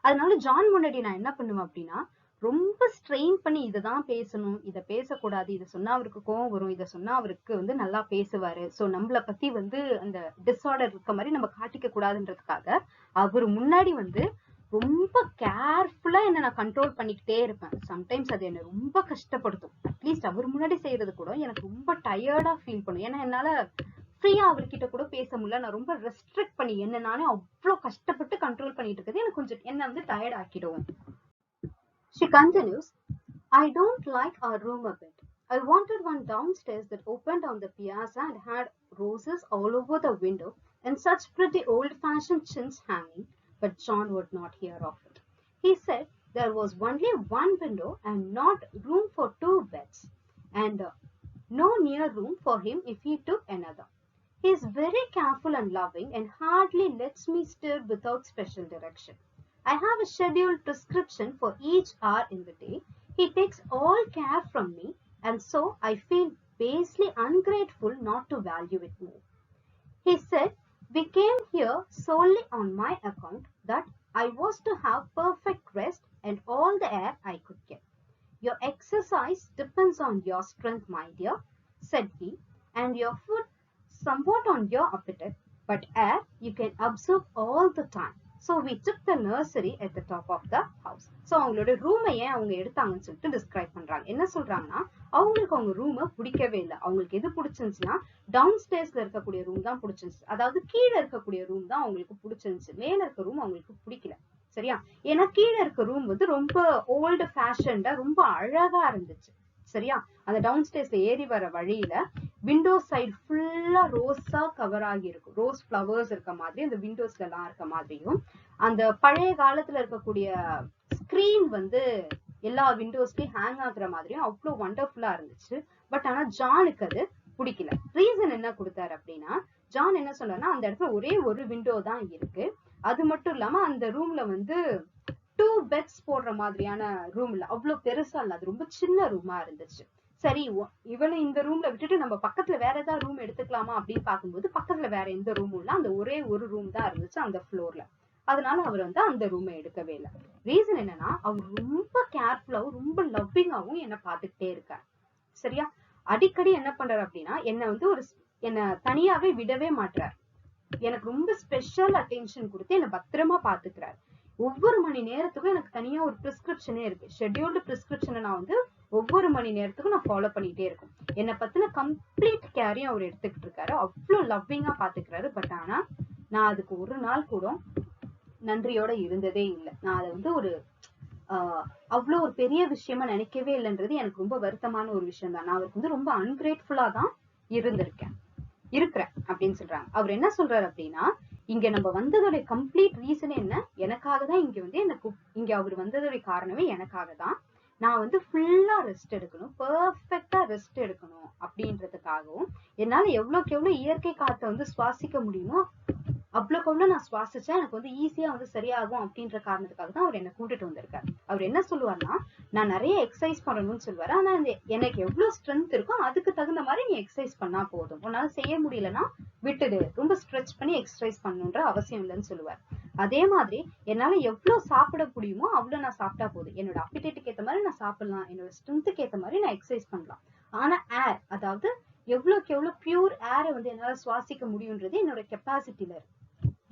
அதனால ஜான் முன்னாடி நான் என்ன பண்ணுவேன் அப்படின்னா, ரொம்ப ஸ்ட்ரெயின் பண்ணி இதைதான் பேசணும், இதை பேசக்கூடாது, இதை சொன்னா அவருக்கு கோவம் வரும், இதை சொன்னா அவருக்கு வந்து நல்லா பேசுவாரு, ஸோ நம்மளை பத்தி வந்து அந்த டிஸார்டர் இருக்க மாதிரி நம்ம காட்டிக்க கூடாதுன்றதுக்காக அவர் முன்னாடி வந்து ரொம்ப கேர்ஃபுல்லா என்ன நான் கண்ட்ரோல் பண்ணிக்கிட்டே இருப்பேன். சம்டைம்ஸ் அது என்ன ரொம்ப கஷ்டப்படுத்தும். அட்லீஸ்ட் அவர் முன்னாடி செய்யறது கூட எனக்கு ரொம்ப டயர்டா ஃபீல் பண்ணும். ஏன்னா என்னால ஃப்ரீயா அவர்கிட்ட கூட பேச முடியல. நான் ரொம்ப ரெஸ்ட்ரிக்ட் பண்ணி என்ன நானே அவ்வளவு கஷ்டப்பட்டு கண்ட்ரோல் பண்ணிட்டு இருக்கிறது எனக்கு கொஞ்சம் என்ன வந்து tired ஆக்கிடும். She continues, I don't like our room a bit. I wanted one downstairs that opened on the piazza and had roses all over the window and such pretty old-fashioned chintz hanging, but John would not hear of it. He said there was only one window and not room for 2 beds, and no near room for him if he took another. He is very careful and loving and hardly lets me stir without special direction. I have a scheduled prescription for each hour in the day. He takes all care from me, and so I feel basely ungrateful not to value it more. He said, we came here solely on my account, that I was to have perfect rest and all the air I could get. Your exercise depends on your strength, my dear, said he, and your food somewhat on your appetite, but air you can absorb all the time. So we took the nursery at the top of the house. So அவங்களோட ரூமை ஏன் அவங்க எடுத்தாங்கன்னு சொல்லிட்டு describe பண்றாங்க. என்ன சொல்றாங்கன்னா, அவங்களுக்கு அவங்க ரூமை பிடிக்கவே இல்லை. அவங்களுக்கு எது பிடிச்சிருந்துச்சுன்னா டவுன் ஸ்டேர்ஸ்ல இருக்கக்கூடிய ரூம் தான் பிடிச்சிருந்துச்சு. அதாவது கீழே இருக்கக்கூடிய ரூம் தான் அவங்களுக்கு பிடிச்சிருந்துச்சு. மேல இருக்க ரூம் அவங்களுக்கு பிடிக்கல. சரியா? ஏன்னா கீழே இருக்க ரூம் வந்து ரொம்ப ஓல்டு ஃபேஷன்டா ரொம்ப அழகா இருந்துச்சு. சரியா? அந்த டவுன் ஸ்டேர்ஸ்ல ஏறி வர வழியில விண்டோ சைடு ஃபுல்லா ரோஸா கவர் ஆகி இருக்கும். ரோஸ் ஃபிளவர்ஸ் இருக்க மாதிரி அந்த விண்டோஸ்ல எல்லாம் இருக்க மாதிரியும், அந்த பழைய காலத்துல இருக்கக்கூடிய ஸ்கிரீன் வந்து எல்லா விண்டோஸ்லயும் ஹேங் ஆகுற மாதிரியும் அவ்வளவு வண்டர்ஃபுல்லா இருந்துச்சு. பட் ஆனா ஜானுக்கு அது பிடிக்கல. ரீசன் என்ன கொடுத்தாரு அப்படின்னா, ஜான் என்ன சொன்னார்னா, அந்த இடத்துல ஒரே ஒரு விண்டோ தான் இருக்கு. அது மட்டும் இல்லாம அந்த ரூம்ல வந்து 2 பெட்ஸ் போடுற மாதிரியான ரூம் இல்ல, அவ்வளவு பெருசா இல்ல, அது ரொம்ப சின்ன ரூமா இருந்துச்சு. சரி, இவளை இந்த ரூம்ல விட்டுட்டு நம்ம பக்கத்துல வேற ஏதாவது ரூம் எடுத்துக்கலாமா அப்படின்னு பார்க்கும்போது பக்கத்துல வேற எந்த ரூமும் இல்ல, அந்த ஒரே ஒரு ரூம் தான் இருந்துச்சு அந்த ஃப்ளோர்ல. அதனால அவர் வந்து அந்த ரூமை எடுக்கவே இல்லை. ரீசன் என்னன்னா, அவர் ரொம்ப கேர்ஃபுல்லாவும் ரொம்ப லவ்விங்காவும் என்ன பார்த்துக்கிட்டே இருக்காரு. சரியா? அடிக்கடி என்ன பண்றாரு அப்படின்னா, என்ன தனியாவே விடவே மாட்டாரு. எனக்கு ரொம்ப ஸ்பெஷல் அட்டென்ஷன் கொடுத்து என்ன பத்திரமா பாத்துக்கிறாரு. ஒவ்வொரு மணி நேரத்துக்கும் எனக்கு தனியா ஒரு பிரிஸ்கிரிப்ஷனே இருக்கு. ஷெட்யூல்டு பிரிஸ்கிரிப்ஷனை நான் வந்து ஒவ்வொரு மணி நேரத்துக்கும் நான் ஃபாலோ பண்ணிட்டே இருக்கும். என்னை பத்தின கம்ப்ளீட் கேரையும் அவர் எடுத்துக்கிட்டு இருக்காரு. அவ்வளவு லவ்விங்கா பாத்துக்கிறாரு. பட் ஆனா நான் அதுக்கு ஒரு நாள் கூட நன்றியோட இருந்ததே இல்லை. நான் அதை வந்து ஒரு அவ்வளவு ஒரு பெரிய விஷயமா நினைக்கவே இல்லைன்றது எனக்கு ரொம்ப வருத்தமான ஒரு விஷயம் தான். நான் அவருக்கு வந்து ரொம்ப அன்கிரேட்ஃபுல்லா தான் இருக்கிறேன் அப்படின்னு சொல்றாங்க. அவர் என்ன சொல்றாரு அப்படின்னா, இங்க நம்ம வந்ததோட கம்ப்ளீட் ரீசன் என்ன, எனக்காக தான் இங்க வந்து எனக்கு இங்க அவர் வந்ததோட காரணமே எனக்காக தான். நான் வந்து ஃபுல்லா ரெஸ்ட் எடுக்கணும், பெர்ஃபெக்டா ரெஸ்ட் எடுக்கணும் அப்படின்றதுக்காகவும், என்னால எவ்வளவுக்கு எவ்வளவு இயற்கை காற்றை வந்து சுவாசிக்க முடியுமோ அவ்வளவுக்கு அவ்வளவு நான் சுவாசிச்சா எனக்கு வந்து ஈஸியா வந்து சரியாகும் அப்படின்ற காரணத்துக்காக தான் அவர் என்ன கூட்டிட்டு வந்திருக்காரு. அவர் என்ன சொல்லுவாருன்னா, நான் நிறைய எக்ஸசைஸ் பண்ணணும்னு சொல்லுவாரு. ஆனா எனக்கு எவ்வளவு ஸ்ட்ரென்த் இருக்கோ அதுக்கு தகுந்த மாதிரி நீ எக்ஸசைஸ் பண்ணா போதும், உன்னால செய்ய முடியலன்னா விட்டுடு, ரொம்ப ஸ்ட்ரெச் பண்ணி எக்ஸசைஸ் பண்ணணுன்ற அவசியம் இல்லைன்னு சொல்லுவார். அதே மாதிரி என்னால எவ்வளவு சாப்பிட முடியுமோ அவ்வளவு நான் சாப்பிட்டா போதும், என்னோட அப்பிடைட்டுக்கு ஏத்த மாதிரி நான் சாப்பிடலாம், என்னோட ஸ்ட்ரென்த்துக்கு ஏத்த மாதிரி நான் எக்ஸசைஸ் பண்ணலாம். ஆனா ஏர், அதாவது எவ்வளவுக்கு எவ்வளவு பியூர் ஏரை வந்து என்னால சுவாசிக்க முடியும்ன்றது என்னோட கெப்பாசிட்டில இருக்கு.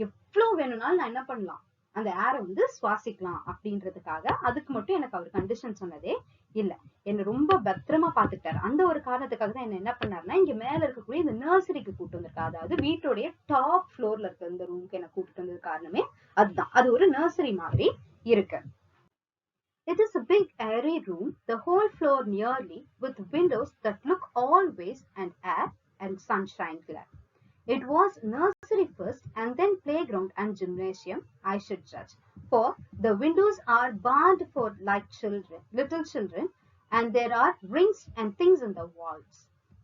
எவ்வளவு வேணும்னாலும் நான் என்ன பண்ணலாம், அந்த ஏரை வந்து சுவாசிக்கலாம் அப்படின்றதுக்காக. அதுக்கு மட்டும் எனக்கு அவர் கண்டிஷன் சொன்னதே இல்ல, என்ன ரொம்ப பத்திரமா பாத்துக்கிட்டாரு. அந்த ஒரு காரணத்துக்காக தான் என்ன பண்ணாருன்னா, இங்க மேல இருக்கக்கூடிய இந்த நர்சரிக்கு கூட்டு வந்திருக்கா. அதாவது வீட்டோடைய டாப் ஃப்ளோர்ல இருக்க இந்த ரூமுக்கு என்ன கூப்பிட்டு வந்தது காரணமே அதுதான். அது ஒரு நர்சரி மாதிரி இருக்கு. It is a big airy room, the whole floor nearly, with windows that look all ways and air and sunshine glare. It was nursery first and then playground and gymnasium, I should judge, for the windows are barred for like little children, and there are rings and things in the walls.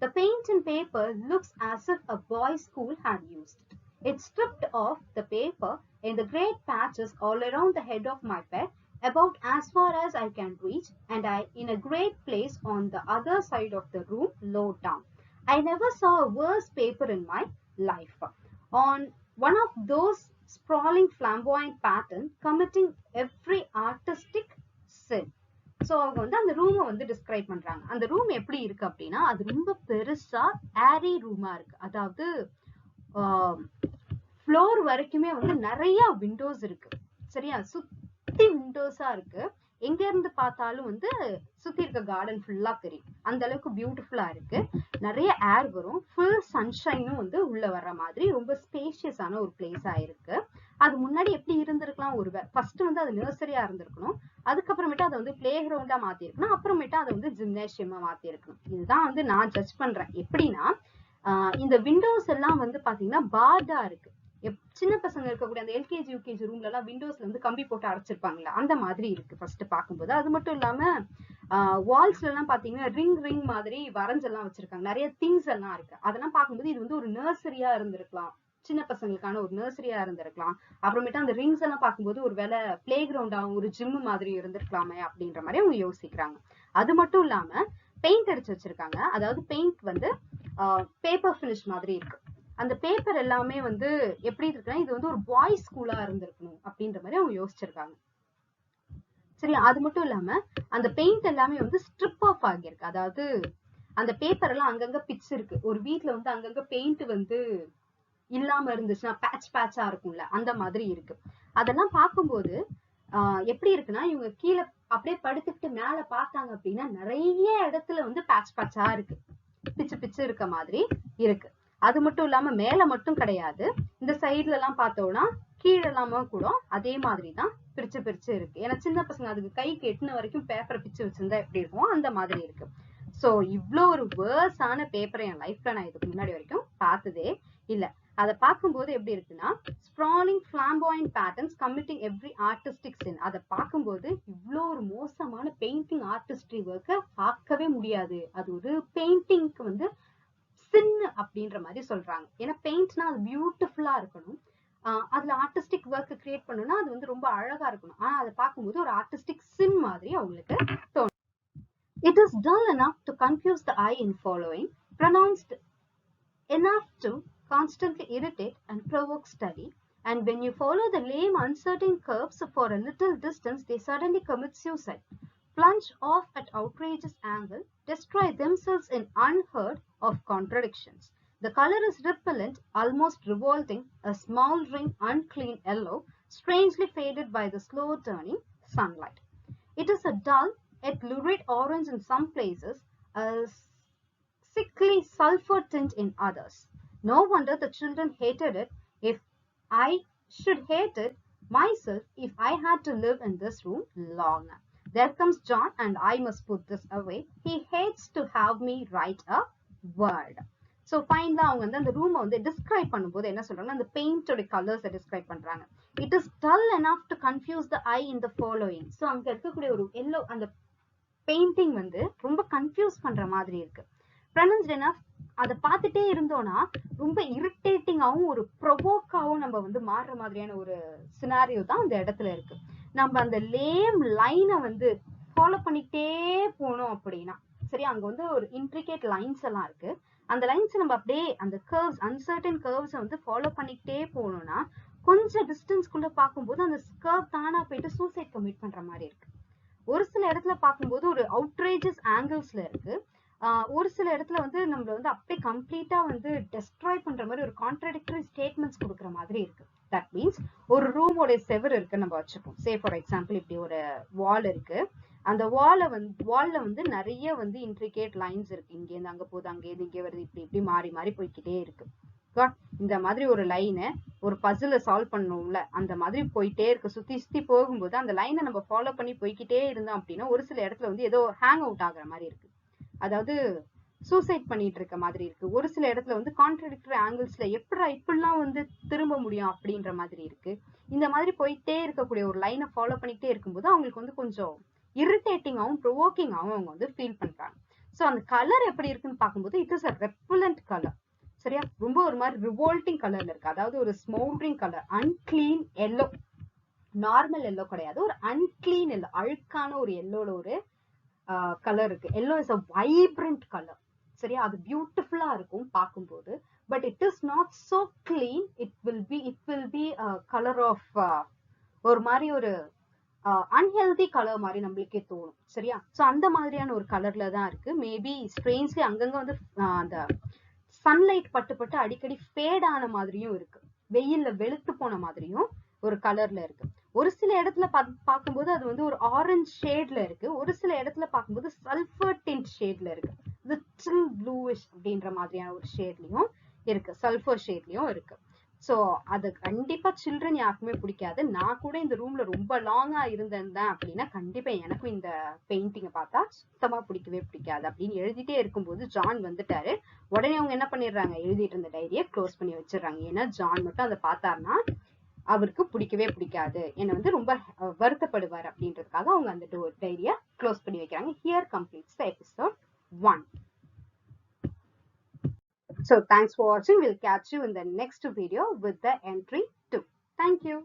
The paint and paper looks as if a boys' school had used it. It stripped off the paper in the great patches all around the head of my bed, about as far as I can reach, and I in a great place on the other side of the room, low down. I never saw a worse paper in my life. On one of those sprawling flamboyant pattern committing every artistic sin. So அவங்க வந்து அந்த ரூமை வந்து describe பண்றாங்க. அந்த room எப்படி இருக்கு அப்படின்னா, அது ரொம்ப பெருசா ஏரி ரூமா இருக்கு. அதாவது ஃப்ளோர் வரைக்குமே வந்து நிறைய விண்டோஸ் இருக்கு. சரியா? சுத்தி விண்டோஸா இருக்கு. எங்க இருந்து பார்த்தாலும் வந்து சுத்தி இருக்க கார்டன் ஃபுல்லா தெரியும். அந்த அளவுக்கு பியூட்டிஃபுல்லா இருக்கு. நிறைய ஏர் வரும், ஃபுல் சன்ஷைனும் வந்து உள்ள வர்ற மாதிரி ரொம்ப ஸ்பேஷியஸான ஒரு பிளேஸா இருக்கு. அது முன்னாடி எப்படி இருந்திருக்கலாம், ஒரு ஃபர்ஸ்ட் வந்து அது நர்சரியா இருந்திருக்கணும், அதுக்கப்புறமேட்டு அதை வந்து பிளே கிரவுண்டா மாத்தி இருக்கணும், அப்புறமேட்டு அதை வந்து ஜிம்னேஷியமா மாத்தி இருக்கணும். இதுதான் வந்து நான் ஜட்ஜ் பண்றேன். எப்படின்னா, இந்த விண்டோஸ் எல்லாம் வந்து பாத்தீங்கன்னா பார்டா இருக்கு. சின்ன பசங்க இருக்கக்கூடிய அந்த எல்கேஜி யூகேஜி ரூம்ல எல்லாம் விண்டோஸ்ல வந்து கம்பி போட்டு அடைச்சிருப்பாங்களா அந்த மாதிரி இருக்கு ஃபர்ஸ்ட் பார்க்கும்போது. அது மட்டும் இல்லாம வால்ஸ்ல எல்லாம் பாத்தீங்கன்னா ரிங் மாதிரி வரைஞ்செல்லாம் வச்சிருக்காங்க. நிறைய திங்ஸ் எல்லாம் இருக்கு. அதெல்லாம் பார்க்கும்போது இது வந்து ஒரு நர்சரியா இருந்திருக்கலாம், சின்ன பசங்களுக்கான ஒரு நர்சரியா இருந்திருக்கலாம். அப்புறமேட்டு அந்த ரிங்ஸ் எல்லாம் பார்க்கும்போது ஒரு வேலை பிளே கிரவுண்டாவும் ஒரு ஜிம் மாதிரி இருந்திருக்கலாமே அப்படின்ற மாதிரி அவங்க யோசிக்கிறாங்க. அது மட்டும் இல்லாம பெயிண்ட் அடிச்சு வச்சிருக்காங்க. அதாவது பெயிண்ட் வந்து பேப்பர் பினிஷ் மாதிரி இருக்கு. அந்த பேப்பர் எல்லாமே வந்து எப்படி இருக்குன்னா இது வந்து ஒரு பாய்ஸ் ஸ்கூலா இருந்திருக்கணும் அப்படின்ற மாதிரி அவங்க யோசிச்சிருக்காங்க. சரி, அது மட்டும் இல்லாம அந்த பெயிண்ட் எல்லாமே வந்து ஸ்ட்ரிப் ஆஃப் ஆகியிருக்கு. அதாவது அந்த பேப்பர் எல்லாம் அங்கங்க பிச்சு இருக்கு. ஒரு வீட்டுல வந்து அங்கங்க பெயிண்ட் வந்து இல்லாம இருந்துச்சுன்னா பேட்சா இருக்கும்ல, அந்த மாதிரி இருக்கு. அதெல்லாம் பார்க்கும்போது எப்படி இருக்குன்னா இவங்க கீழே அப்படியே படுத்துக்கிட்டு மேல பார்த்தாங்க அப்படின்னா நிறைய இடத்துல வந்து பேட்சா இருக்கு, பிச்சு இருக்க மாதிரி இருக்கு. அது மட்டும் இல்லாம மேல மட்டும் கிடையாது, இந்த சைட்ல எல்லாம் பார்த்தோம்னா கீழே இல்லாம கூட அதே மாதிரிதான் பிரிச்சு இருக்கு. ஏன்னா சின்ன பசங்க அதுக்கு கைக்கு எட்டுன வரைக்கும் பேப்பரை பிச்சு வச்சிருந்தா எப்படி இருக்கும் அந்த மாதிரி இருக்கு. சோ இவ்வளோ ஒரு வேர்ஸான பேப்பரை என் லைஃப்ல நான் இதுக்கு முன்னாடி வரைக்கும் பார்த்ததே இல்ல. அதை பார்க்கும்போது எப்படி இருக்குன்னா sprawling flamboyant patterns committing every artistic sin. அதை பார்க்கும்போது இவ்வளோ ஒரு மோசமான பெயிண்டிங் ஆர்டிஸ்ட்ரி ஒர்க்கை பார்க்கவே முடியாது. அது ஒரு பெயிண்டிங்க்கு வந்து சின் அப்படின்ற மாதிரி சொல்றாங்க. ஏன்னா பெயிண்ட்னா அது பியூட்டிஃபுல்லா இருக்கணும், அதுல ஆர்டிஸ்டிக் ஒர்க் கிரியேட் பண்ணணும்னா அது வந்து ரொம்ப அழகா இருக்கணும். ஆனா அதை பார்க்கும்போது ஒரு ஆர்டிஸ்டிக் சின் மாதிரி அவங்களுக்கு தோணும். It is dull enough to confuse the eye in following, pronounced enough to constantly irritate and provoke study, and when you follow the lame uncertain curves for a little distance they suddenly commit suicide, plunge off at outrageous angle, destroy themselves in unheard of contradictions. The color is repellent, almost revolting, a smoldering unclean yellow, strangely faded by the slow turning sunlight. It is a dull yet lurid orange in some places, a sickly sulphur tint in others. No wonder the children hated it. If I should hate it myself if I had to live in this room long. There comes John and I must put this away. He hates to have me write a word. So ஃபைனலா அவங்க வந்து அந்த ரூமை வந்து describe பண்ணும்போது என்ன சொல்றாங்க, அந்த பெயிண்டோட கலர்ஸை டிஸ்கிரைப் பண்றாங்க. It is dull enough to confuse the eye in the following. So அங்க இருக்கக்கூடிய ஒரு எல்லோ அந்த பெயிண்டிங் வந்து ரொம்ப கன்ஃபியூஸ் பண்ற மாதிரி இருக்கு. ப்ரொனன்ஸ்ட் enough, அதை பார்த்துட்டே இருந்தோம்னா ரொம்ப இரிட்டேட்டிங்காகவும் ஒரு ப்ரொவோக்காகவும் நம்ம வந்து மாறுற மாதிரியான ஒரு சினாரியோ தான் அந்த இடத்துல இருக்கு. நம்ம அந்த லேம் லைனை வந்து ஃபாலோ பண்ணிக்கிட்டே போனோம் அப்படின்னா சரி, அங்க வந்து ஒரு இன்ட்ரிகேட் லைன்ஸ் எல்லாம் இருக்கு. அந்த லைன்ஸ் நம்ம அப்படியே அந்த கர்வ்ஸ் அன்சர்டன் கர்வ்ஸை வந்து ஃபாலோ பண்ணிக்கிட்டே போனோம்னா கொஞ்சம் டிஸ்டன்ஸ்குள்ள பார்க்கும்போது அந்த கர்வ் தானா போயிட்டு சூசைட் கமிட் பண்ற மாதிரி இருக்கு. ஒரு சில இடத்துல பார்க்கும்போது ஒரு அவுட்ரேஜஸ் ஆங்கிள்ஸ்ல இருக்கு. ஒரு சில இடத்துல வந்து நம்மள வந்து அப்படியே கம்ப்ளீட்டா வந்து டெஸ்ட்ராய் பண்ற மாதிரி ஒரு கான்ட்ராடிக்டரி ஸ்டேட்மெண்ட்ஸ் கொடுக்குற மாதிரி இருக்கு. தட் மீன்ஸ் ஒரு ரூமோட செவர் இருக்கு நம்ம வச்சுப்போம். சே ஃபார் எக்ஸாம்பிள் இப்படி ஒரு வால் இருக்கு. அந்த வால்ல வந்து நிறைய வந்து இன்ட்ரிகேட் லைன்ஸ் இருக்கு. இங்கேருந்து அங்க போகுது, அங்கேருந்து இங்கே வருது, இப்படி மாறி போய்கிட்டே இருக்கு. இந்த மாதிரி ஒரு லைனை ஒரு பசில சால்வ் பண்ணணும்ல, அந்த மாதிரி போயிட்டே இருக்கு. சுத்தி போகும்போது அந்த லைனை நம்ம ஃபாலோ பண்ணி போய்கிட்டே இருந்தோம் அப்படின்னா ஒரு சில இடத்துல வந்து ஏதோ ஹேங் அவுட் ஆகுற மாதிரி இருக்கு, அதாவது சூசைட் பண்ணிட்டு இருக்க மாதிரி இருக்கு. ஒரு சில இடத்துல வந்து கான்ட்ராடிக்டரி ஆங்கிள்ஸ்ல இப்படிலாம் வந்து திரும்ப முடியும் அப்படின்ற மாதிரி இருக்கு. இந்த மாதிரி போயிட்டே இருக்கக்கூடிய ஒரு லைனை ஃபாலோ பண்ணிக்கிட்டே இருக்கும்போது அவங்களுக்கு வந்து கொஞ்சம் இரிட்டேட்டிங்காகவும் ப்ரொவோக்கிங்காகவும் அவங்க வந்து ஃபீல் பண்றாங்க. ஸோ அந்த கலர் எப்படி இருக்குன்னு பார்க்கும்போது it is a repellent colour. சரியா, ரொம்ப ஒரு மாதிரி ரிவோல்ட்டிங் கலர்ல இருக்கு. அதாவது ஒரு smouldering colour, unclean yellow, normal yellow கிடையாது, ஒரு அன்கிளீன் எல்லோ, அழுக்கான ஒரு எல்லோட ஒரு கலர் இருக்கு. Yellow is a vibrant colour. சரியா, அது பியூட்டிஃபுல்லா இருக்கும் பார்க்கும்போது. But it is not so clean. It will be colour off ஒரு மாதிரி ஒரு அன்ஹெல்தி கலர் மாதிரி நம்மளுக்கே தோணும். சரியா, ஸோ அந்த மாதிரியான ஒரு கலர்ல தான் இருக்கு. மேபி ஸ்ட்ரேஞ்ச்லி அங்கங்க வந்து அந்த சன்லைட் பட்டு அடிக்கடி ஃபேட் ஆன மாதிரியும் இருக்கு, வெயில்ல வெளுத்து போன மாதிரியும் ஒரு கலர்ல இருக்கு. ஒரு சில இடத்துல பார்க்கும்போது அது வந்து ஒரு ஆரஞ்சு ஷேட்ல இருக்கு. ஒரு சில இடத்துல பார்க்கும்போது சல்ஃபர் டிண்ட் ஷேட்ல இருக்கு. லிட்டில் ப்ளூயிஷ் அப்படின்ற மாதிரியான ஒரு ஷேட்லயும் இருக்கு, சல்ஃபர் ஷேட்லயும் இருக்கு. ஸோ அது கண்டிப்பா சில்ட்ரன் யாருக்குமே பிடிக்காது. நான் கூட இந்த ரூம்ல ரொம்ப லாங்கா இருந்தேன் அப்படின்னா கண்டிப்பா எனக்கும் இந்த பெயிண்டிங்கை பார்த்தா சுத்தமா பிடிக்கவே பிடிக்காது. அப்படின்னு எழுதிட்டே இருக்கும்போது ஜான் வந்துட்டாரு. உடனே அவங்க என்ன பண்ணிடுறாங்க, எழுதிட்டு இருந்த டைரியை க்ளோஸ் பண்ணி வச்சிடுறாங்க. ஏன்னா ஜான் மட்டும் அதை பார்த்தாருன்னா அவருக்கு பிடிக்கவே பிடிக்காது, என்னை வந்து ரொம்ப வருத்தப்படுவார் அப்படின்றதுக்காக அவங்க அந்த டைரியை க்ளோஸ் பண்ணி வைக்கிறாங்க. Here completes the episode 1. So thanks for watching. We'll catch you in the next video with the entry 2. Thank you.